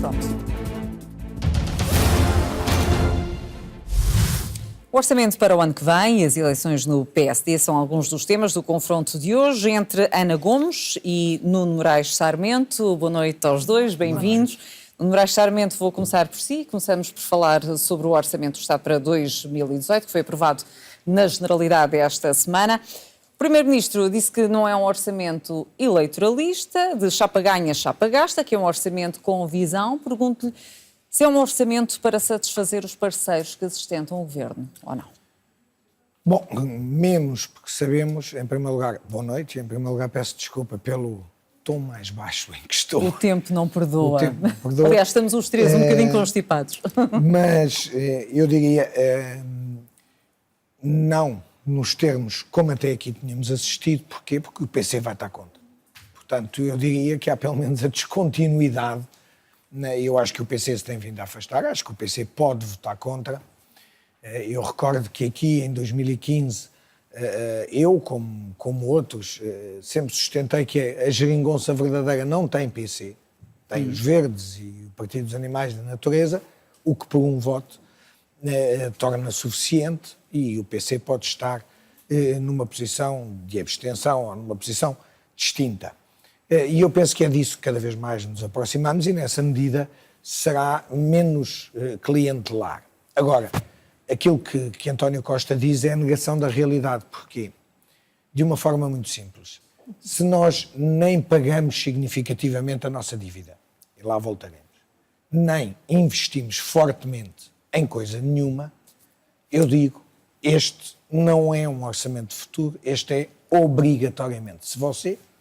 Confronto. O orçamento para o ano que vem e as eleições no PSD são alguns dos temas do confronto de hoje entre Ana Gomes e Nuno Moraes Sarmento. Boa noite aos dois, bem-vindos. Nuno Moraes Sarmento, vou começar por si. Começamos por falar sobre o orçamento do Estado para 2018, que foi aprovado na Generalidade esta semana. O Primeiro-Ministro disse que não é um orçamento eleitoralista, de chapa ganha, chapa gasta, que é um orçamento com visão. Pergunto-lhe se é um orçamento para satisfazer os parceiros que sustentam o governo, ou não? Bom, menos porque sabemos, em primeiro lugar, boa noite, em primeiro lugar peço desculpa pelo tom mais baixo em que estou. O tempo não perdoa. O tempo não perdoa. Aliás, estamos os três um bocadinho constipados. Mas eu diria, não nos termos como até aqui tínhamos assistido. Porquê? Porque o PC vai estar contra. Portanto, eu diria que há pelo menos a descontinuidade. Eu acho que o PC se tem vindo a afastar, acho que o PC pode votar contra. Eu recordo que aqui em 2015, eu, como outros, sempre sustentei que a geringonça verdadeira não tem PC, tem os Verdes e o Partido dos Animais da Natureza, o que por um voto torna suficiente, e o PC pode estar numa posição de abstenção ou numa posição distinta. E eu penso que é disso que cada vez mais nos aproximamos e, nessa medida, será menos clientelar. Agora, aquilo que António Costa diz é a negação da realidade. Porquê? De uma forma muito simples. Se nós nem pagamos significativamente a nossa dívida, e lá voltaremos, nem investimos fortemente em coisa nenhuma, eu digo, este não é um orçamento de futuro, este é obrigatoriamente.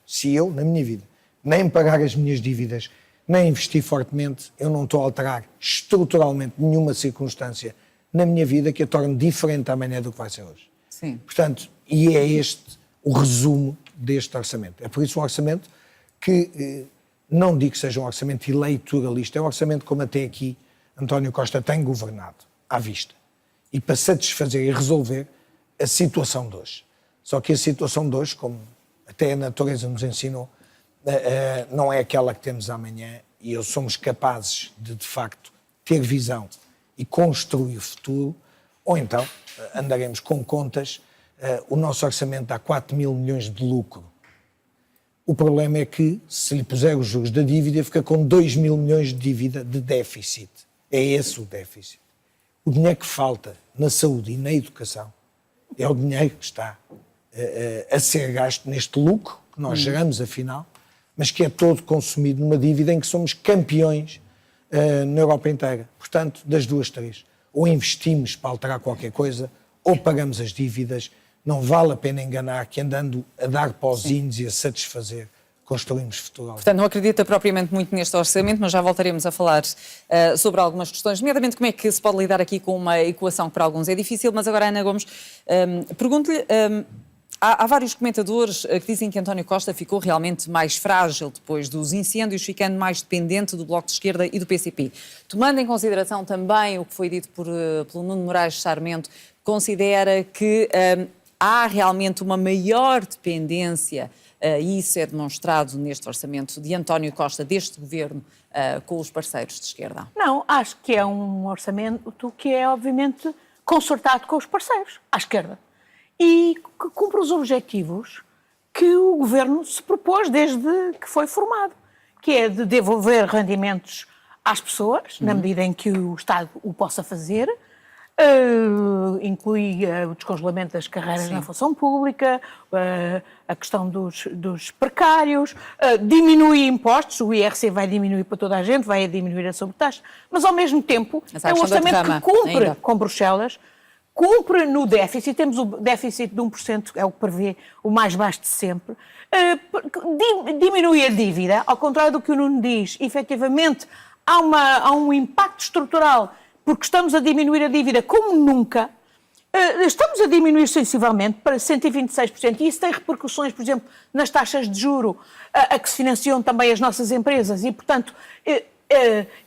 Se eu, na minha vida, nem pagar as minhas dívidas, nem investir fortemente, eu não estou a alterar estruturalmente nenhuma circunstância na minha vida que a torne diferente amanhã do que vai ser hoje. Sim. Portanto, e é este o resumo deste orçamento. É por isso um orçamento que não digo que seja um orçamento eleitoralista, é um orçamento como até aqui António Costa tem governado, à vista, e para satisfazer e resolver a situação de hoje. Só que a situação de hoje, como até a natureza nos ensinou, não é aquela que temos amanhã, e somos capazes de facto, ter visão e construir o futuro, ou então andaremos com contas. O nosso orçamento dá 4 mil milhões de lucro. O problema é que, se lhe puser os juros da dívida, fica com 2 mil milhões de dívida de déficit. É esse o déficit. O dinheiro que falta na saúde e na educação é o dinheiro que está a ser gasto neste lucro que nós geramos, afinal, mas que é todo consumido numa dívida em que somos campeões na Europa inteira. Portanto, das duas, três. Ou investimos para alterar qualquer coisa, ou pagamos as dívidas. Não vale a pena enganar que, andando a dar pauzinhos e a satisfazer, construímos futuro. Portanto, não acredita propriamente muito neste orçamento, mas já voltaremos a falar sobre algumas questões, nomeadamente como é que se pode lidar aqui com uma equação que para alguns é difícil, mas agora, Ana Gomes, pergunto-lhe... Há vários comentadores que dizem que António Costa ficou realmente mais frágil depois dos incêndios, ficando mais dependente do Bloco de Esquerda e do PCP. Tomando em consideração também o que foi dito pelo Nuno Moraes Sarmento, considera que há realmente uma maior dependência, e isso é demonstrado neste orçamento de António Costa, deste governo, com os parceiros de esquerda? Não, acho que é um orçamento que é, obviamente, concertado com os parceiros, à esquerda. E que cumpre os objetivos que o governo se propôs desde que foi formado, que é de devolver rendimentos às pessoas, na medida em que o Estado o possa fazer, inclui o descongelamento das carreiras na função pública, a questão dos precários, diminui impostos, o IRC vai diminuir para toda a gente, vai diminuir a sobretaxa, mas ao mesmo tempo é um orçamento que cumpre ainda com Bruxelas, cumpre no déficit, temos o déficit de 1%, é o que prevê, o mais baixo de sempre, diminui a dívida, ao contrário do que o Nuno diz, efetivamente há um impacto estrutural, porque estamos a diminuir a dívida como nunca, estamos a diminuir sensivelmente para 126%, e isso tem repercussões, por exemplo, nas taxas de juro a que se financiam também as nossas empresas, e portanto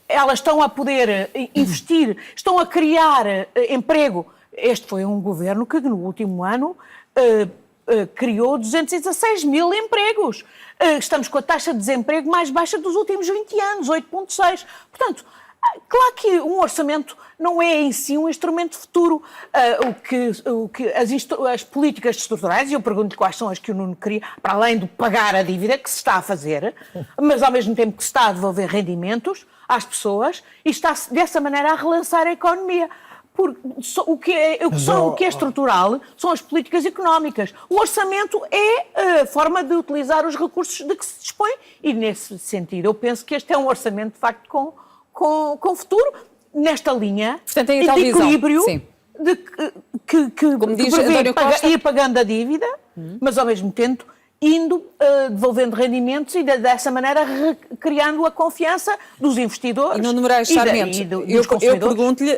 elas estão a poder investir, estão a criar emprego. Este foi um governo que no último ano criou 216 mil empregos. Estamos com a taxa de desemprego mais baixa dos últimos 20 anos, 8,6. Portanto, claro que um orçamento não é em si um instrumento futuro. As políticas estruturais, e eu pergunto quais são as que o Nuno queria, para além de pagar a dívida que se está a fazer, mas ao mesmo tempo que se está a devolver rendimentos às pessoas e está-se dessa maneira a relançar a economia. O que é estrutural são as políticas económicas. O orçamento é a forma de utilizar os recursos de que se dispõe e, nesse sentido, eu penso que este é um orçamento, de facto, com futuro, nesta linha. Portanto, tem a e tal de visão. equilíbrio Sim. Como diz António Costa, ir pagando a dívida, mas ao mesmo tempo devolvendo rendimentos e dessa maneira criando a confiança dos investidores e Nuno Moraes Sarmento, dos consumidores. Eu pergunto-lhe,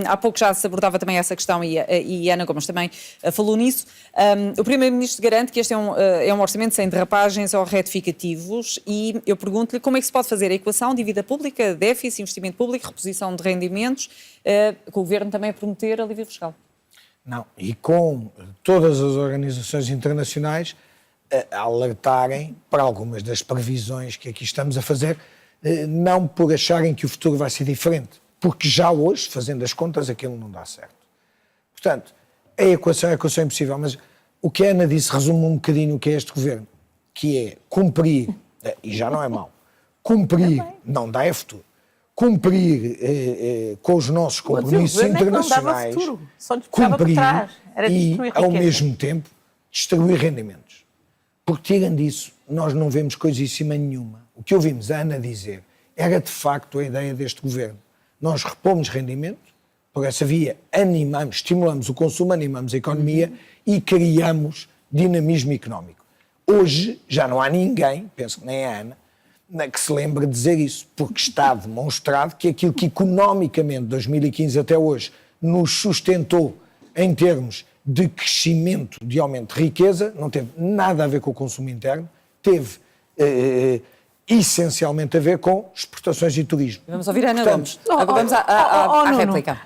há pouco já se abordava também essa questão e Ana Gomes também falou nisso, o Primeiro-Ministro garante que este é um orçamento sem derrapagens ou retificativos e eu pergunto-lhe como é que se pode fazer a equação dívida pública, déficit, investimento público, reposição de rendimentos, com o Governo também a prometer alívio fiscal. Não, e com todas as organizações internacionais a alertarem para algumas das previsões que aqui estamos a fazer, não por acharem que o futuro vai ser diferente, porque já hoje, fazendo as contas, aquilo não dá certo. Portanto, a equação é impossível, mas o que a Ana disse resume um bocadinho o que é este governo, que é cumprir, e já não é mau, cumprir, não dá é futuro, cumprir com os nossos compromissos internacionais, cumprir e, ao mesmo tempo, distribuir rendimentos. Porque, tirando disso, nós não vemos coisíssima nenhuma. O que ouvimos a Ana dizer era, de facto, a ideia deste governo. Nós repomos rendimento, por essa via animamos, estimulamos o consumo, animamos a economia e criamos dinamismo económico. Hoje já não há ninguém, penso que nem a Ana, que se lembre de dizer isso, porque está demonstrado que aquilo que economicamente, de 2015 até hoje, nos sustentou em termos de crescimento, de aumento de riqueza, não teve nada a ver com o consumo interno, teve essencialmente a ver com exportações e turismo. Vamos ouvir a Ana Gomes. Vamos à réplica.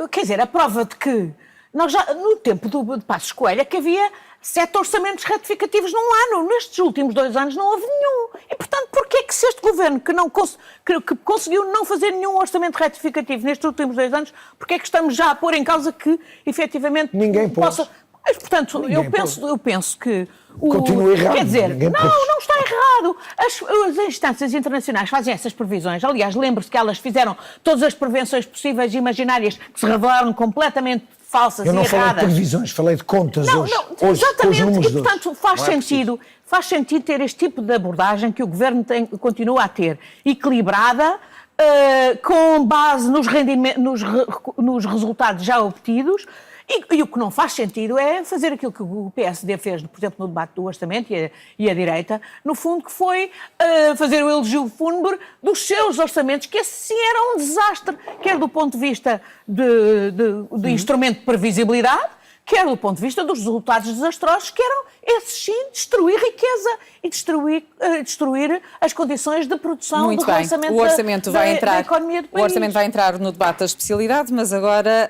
Quer dizer, a prova de que nós já, no tempo de Passos Coelho, que havia 7 orçamentos retificativos num ano. Nestes últimos 2 anos não houve nenhum. E, portanto, porquê que se este governo que conseguiu não fazer nenhum orçamento retificativo nestes últimos 2 anos, porquê é que estamos já a pôr em causa que, efetivamente, ninguém possa... Mas, portanto, eu penso que... Continua errado. Quer dizer, não está errado. As instâncias internacionais fazem essas previsões. Aliás, lembre-se que elas fizeram todas as prevenções possíveis e imaginárias que se revelaram completamente falsas e erradas. Eu não falei de previsões, falei de contas hoje. Exatamente, hoje, e portanto faz sentido ter este tipo de abordagem que o Governo continua a ter, equilibrada, com base nos resultados já obtidos, e o que não faz sentido é fazer aquilo que o PSD fez, por exemplo, no debate do orçamento e a direita, no fundo que foi fazer o elogio fúnebre dos seus orçamentos, que esse sim era um desastre, quer do ponto de vista de instrumento de previsibilidade, quer do ponto de vista dos resultados desastrosos, que eram, esses sim, destruir riqueza e destruir as condições de produção muito do bem. relançamento O orçamento vai entrar, da economia do país. O orçamento vai entrar no debate da especialidade, mas agora...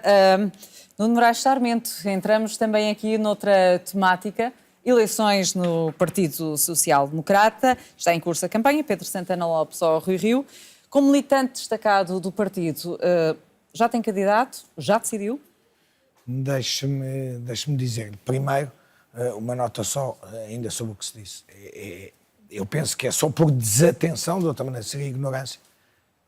Nuno Moraes Sarmento, entramos também aqui noutra temática, eleições no Partido Social Democrata, está em curso a campanha, Pedro Santana Lopes ao Rui Rio. Como militante destacado do partido, já tem candidato? Já decidiu? Deixe-me dizer, primeiro, uma nota só ainda sobre o que se disse. Eu penso que é só por desatenção, de outra maneira seria ignorância,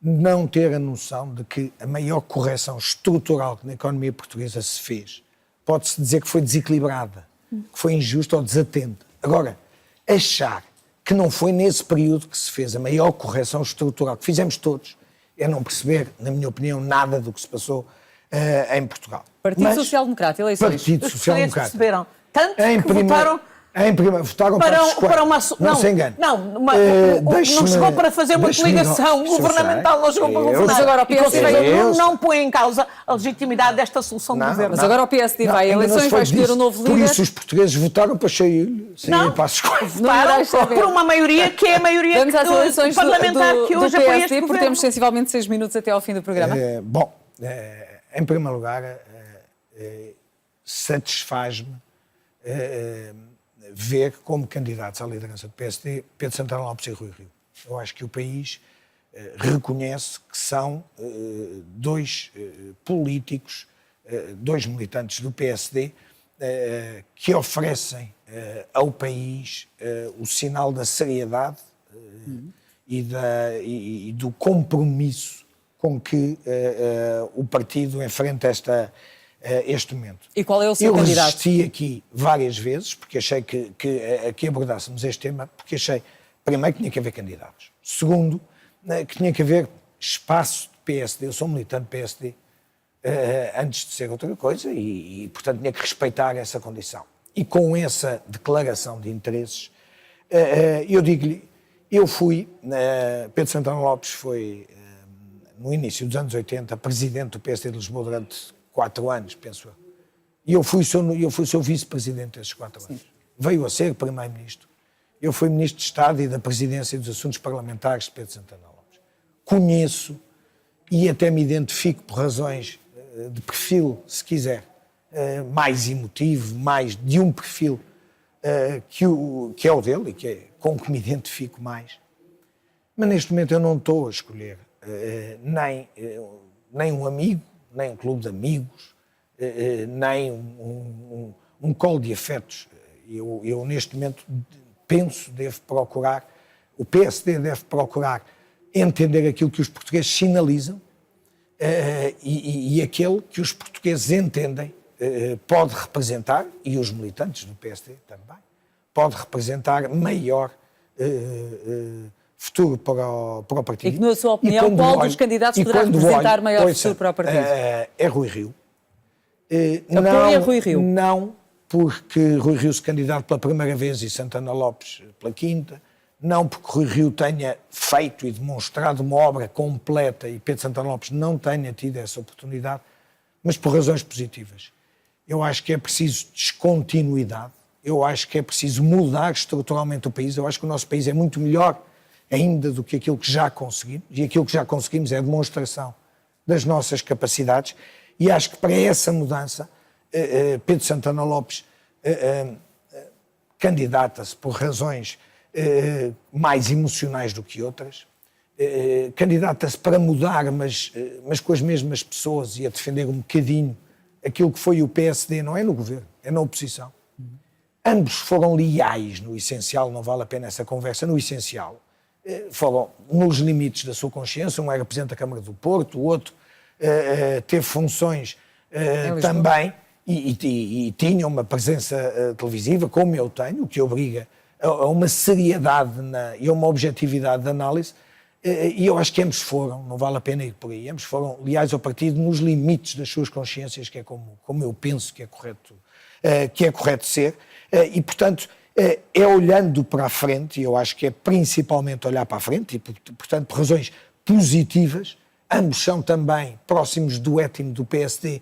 não ter a noção de que a maior correção estrutural que na economia portuguesa se fez, pode-se dizer que foi desequilibrada, que foi injusta ou desatenta. Agora, achar que não foi nesse período que se fez a maior correção estrutural, que fizemos todos, é não perceber, na minha opinião, nada do que se passou em Portugal. Partido Social Democrata, eleições. Partido Social Democrata. Perceberam tanto que votaram... votaram para uma... Não se engane. Não chegou para fazer uma coligação governamental, não chegou para governar. Mas agora o PSD não põe em causa a legitimidade desta solução do governo. Mas agora o PSD vai a eleições, vai escolher um novo líder. Por isso os portugueses votaram para sair para as escolas. Votaram por uma maioria que é a maioria parlamentar que hoje apoia este governo. Porque temos sensivelmente 6 minutos até ao fim do programa. Em primeiro lugar, satisfaz-me ver como candidatos à liderança do PSD Pedro Santana Lopes e Rui Rio. Eu acho que o país reconhece que são dois políticos, dois militantes do PSD, que oferecem ao país o sinal da seriedade e do compromisso com que o partido enfrenta este momento. E qual é o seu candidato? Eu resisti aqui várias vezes, porque achei que aqui abordássemos este tema, porque achei, primeiro, que tinha que haver candidatos. Segundo, que tinha que haver espaço de PSD. Eu sou militante de PSD antes de ser outra coisa e, portanto, tinha que respeitar essa condição. E com essa declaração de interesses, eu digo-lhe, eu fui, Pedro Santana Lopes foi, no início dos anos 80, presidente do PSD de Lisboa durante 4 anos, penso eu. E eu fui seu vice-presidente esses 4 anos. Veio a ser primeiro-ministro. Eu fui ministro de Estado e da Presidência dos Assuntos Parlamentares de Pedro Santana Lopes. Conheço e até me identifico por razões de perfil, se quiser, mais emotivo, mais de um perfil que é o dele e com que me identifico mais. Mas neste momento eu não estou a escolher nem um amigo, nem um clube de amigos, nem um colo de afetos. Eu neste momento penso, o PSD deve procurar entender aquilo que os portugueses sinalizam e aquele que os portugueses entendem pode representar, e os militantes do PSD também, pode representar maior futuro para o partido. E que, na sua opinião, qual dos candidatos poderá representar maior futuro para o partido? É Rui Rio. Apoia Rui Rio? Não, porque Rui Rio se candidato pela primeira vez e Santana Lopes pela quinta. Não porque Rui Rio tenha feito e demonstrado uma obra completa e Pedro Santana Lopes não tenha tido essa oportunidade, mas por razões positivas. Eu acho que é preciso descontinuidade, eu acho que é preciso mudar estruturalmente o país, eu acho que o nosso país é muito melhor ainda do que aquilo que já conseguimos, e aquilo que já conseguimos é a demonstração das nossas capacidades, e acho que para essa mudança Pedro Santana Lopes candidata-se por razões mais emocionais do que outras, candidata-se para mudar, mas com as mesmas pessoas e a defender um bocadinho aquilo que foi o PSD, não é no governo, é na oposição. Ambos foram leais no essencial, não vale a pena essa conversa, no essencial. Foram nos limites da sua consciência, um era Presidente da Câmara do Porto, o outro teve funções também e tinha uma presença televisiva, como eu tenho, o que obriga a uma seriedade e a uma objetividade de análise, e eu acho que ambos foram, não vale a pena ir por aí, ambos foram leais ao partido nos limites das suas consciências, que é como eu penso que é correto ser, e portanto é olhando para a frente, e eu acho que é principalmente olhar para a frente, e portanto por razões positivas, ambos são também próximos do étimo do PSD,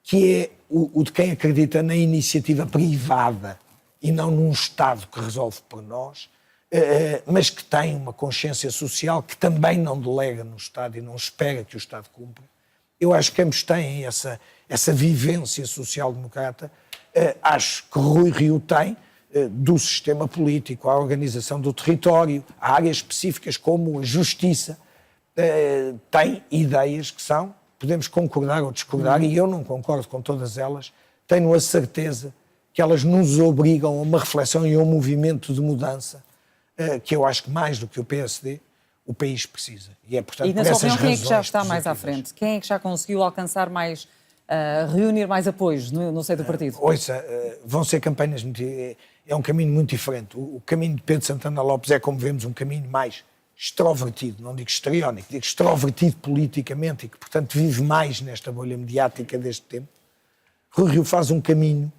que é o de quem acredita na iniciativa privada e não num Estado que resolve por nós, mas que tem uma consciência social que também não delega no Estado e não espera que o Estado cumpra. Eu acho que ambos têm essa vivência social-democrata. Acho que Rui Rio tem, do sistema político, à organização do território, a áreas específicas como a justiça, tem ideias que podemos concordar ou discordar, e eu não concordo com todas elas, tenho a certeza que elas nos obrigam a uma reflexão e a um movimento de mudança que eu acho que mais do que o PSD, o país precisa. E é, portanto, e na por sua essas opinião, quem é que já está positivas. mais à frente? Quem é que já conseguiu alcançar mais, reunir mais apoios no seio do partido? Ouça, vão ser campanhas, é um caminho muito diferente. O caminho de Pedro Santana Lopes é, como vemos, um caminho mais extrovertido, não digo histriónico, digo extrovertido politicamente e que, portanto, vive mais nesta bolha mediática deste tempo. Rui Rio faz um caminho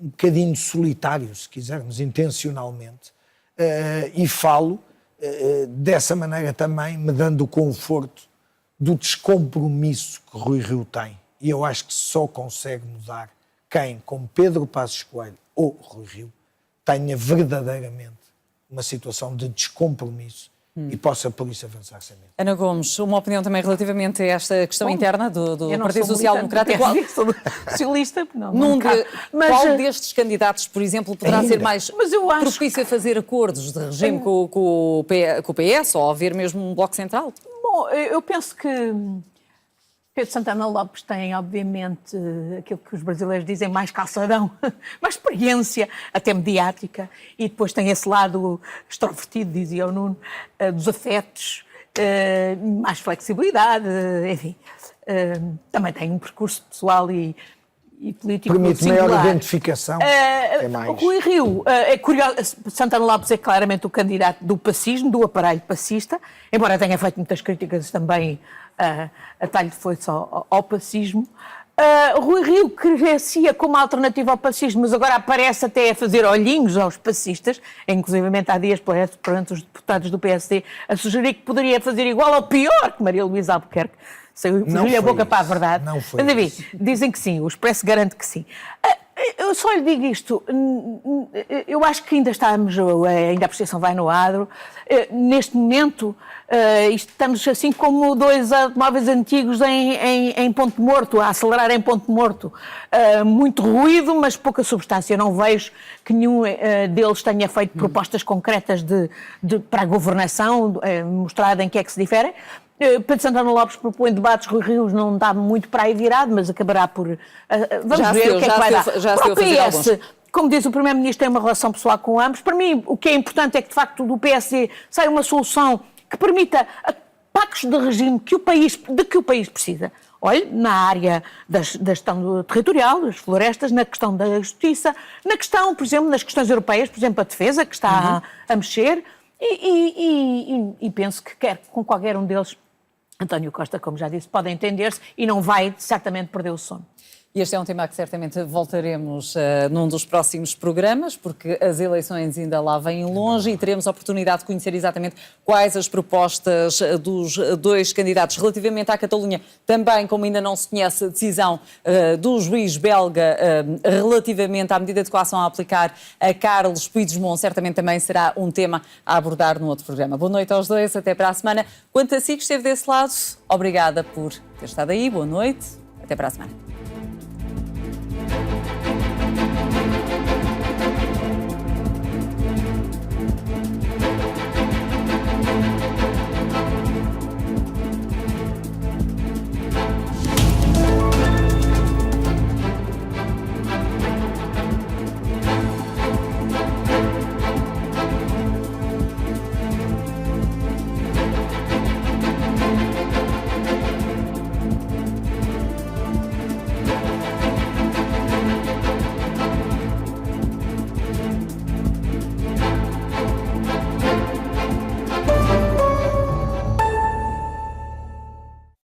um bocadinho solitário, se quisermos, intencionalmente, e falo dessa maneira também, me dando o conforto do descompromisso que Rui Rio tem. E eu acho que só consegue mudar quem, como Pedro Passos Coelho ou Rui Rio, tenha verdadeiramente uma situação de descompromisso e possa por isso avançar sem medo. Ana Gomes, uma opinião também relativamente a esta questão interna do Partido sou Social Democrata. Qual, sou socialista, não cabe. mas, Qual destes candidatos, por exemplo, poderá ser mais propício a fazer acordos de regime com o PS ou haver mesmo um bloco central? Bom, eu penso que Pedro Santana Lopes tem, obviamente, aquilo que os brasileiros dizem, mais calçadão, mais experiência, até mediática, e depois tem esse lado extrovertido, dizia o Nuno, dos afetos, mais flexibilidade, enfim. Também tem um percurso pessoal e político permite singular. maior identificação. É mais. Rui Rio, é curioso, Santana Lopes é claramente o candidato do pacismo, do aparelho passista, embora tenha feito muitas críticas também a talho de foice ao pacismo. Rui Rio crescia como alternativa ao pacismo, mas agora aparece até a fazer olhinhos aos passistas, inclusivamente há dias perante os deputados do PSD, a sugerir que poderia fazer igual ou pior que Maria Luísa Albuquerque. Saiu-lhe a boca para a verdade. Não foi Mas, enfim, isso. dizem que sim, o Expresso garante que sim. Eu só lhe digo isto, eu acho que ainda a apreciação vai no adro. Neste momento, estamos assim como dois automóveis antigos em ponto morto, a acelerar em ponto morto. Muito ruído, mas pouca substância. Eu não vejo que nenhum deles tenha feito propostas concretas para a governação, mostrada em que é que se diferem. Pedro Santana Lopes propõe debates, Rui Rio não dá muito para aí virado, mas acabará por... vamos ver o que é que vai dar. Para o PS, como diz o Primeiro-Ministro, tem uma relação pessoal com ambos. Para mim, o que é importante é que, de facto, do PSD sai uma solução que permita pactos de regime de que o país precisa. Olhe, na área da gestão territorial, das florestas, na questão da justiça, na questão, por exemplo, nas questões europeias, por exemplo, a defesa, que está a mexer, e penso que quer com qualquer um deles, António Costa, como já disse, pode entender-se e não vai certamente perder o sono. E este é um tema que certamente voltaremos num dos próximos programas, porque as eleições ainda lá vêm longe e teremos a oportunidade de conhecer exatamente quais as propostas dos dois candidatos. Relativamente à Catalunha, também, como ainda não se conhece a decisão do juiz belga relativamente à medida de coação a aplicar a Carles Puigdemont, certamente também será um tema a abordar num outro programa. Boa noite aos dois, até para a semana. Quanto a si que esteve desse lado, obrigada por ter estado aí, boa noite, até para a semana.